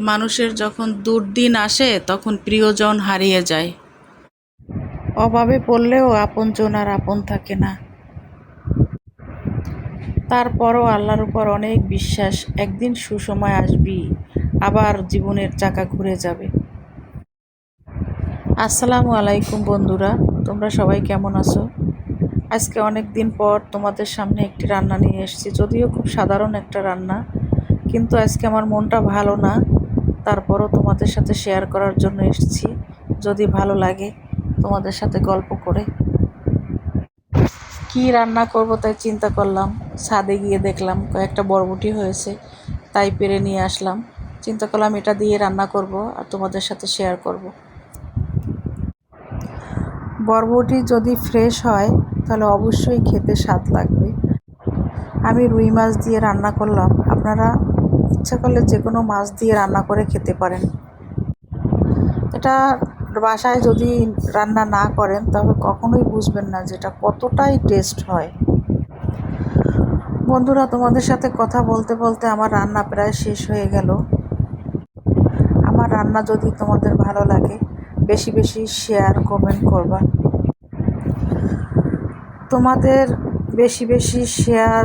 মানুষের যখন দুর্দিন আসে তখন প্রিয়জন হারিয়ে যায়। অভাবে পড়লেও আপনজন আর আপন থাকে না। তারপরও আল্লাহর উপর অনেক বিশ্বাস, একদিন সুসময় আসবেই, আবার জীবনের চাকা ঘুরে যাবে। আসসালামু আলাইকুম বন্ধুরা, তোমরা সবাই কেমন আছো? আজকে অনেক দিন পর তোমাদের সামনে একটি রান্না নিয়ে এসেছি, যদিও খুব সাধারণ একটা রান্না, কিন্তু আজকে আমার মনটা ভালো না, তারপরও তোমাদের সাথে শেয়ার করার জন্য এসেছি। যদি ভালো লাগে তোমাদের সাথে গল্প করে। কি রান্না করব তাই চিন্তা করলাম, ছাদে গিয়ে দেখলাম কয়েকটা বরবটি হয়েছে, তাই পেরে নিয়ে আসলাম। চিন্তা করলাম এটা দিয়ে রান্না করব আর তোমাদের সাথে শেয়ার করব। বরবটি যদি ফ্রেশ হয় তাহলে অবশ্যই খেতে স্বাদ লাগবে। আমি রুই মাছ দিয়ে রান্না করলাম, আপনারা ইচ্ছা করলে যে কোনো মাছ দিয়ে রান্না করে খেতে পারেন। এটা বাসায় যদি রান্না না করেন তবে কখনোই বুঝবেন না যে এটা কতটাই টেস্ট হয়। বন্ধুরা, তোমাদের সাথে কথা বলতে বলতে আমার রান্না প্রায় শেষ হয়ে গেল। আমার রান্না যদি তোমাদের ভালো লাগে বেশি বেশি শেয়ার কমেন্ট করবা। তোমাদের বেশি বেশি শেয়ার,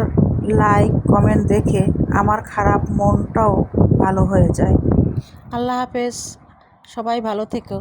লাইক, কমেন্ট দেখে আমার খারাপ মনটাও ভালো হয়ে যায়। আল্লাহ হাফেজ, সবাই ভালো থেকো।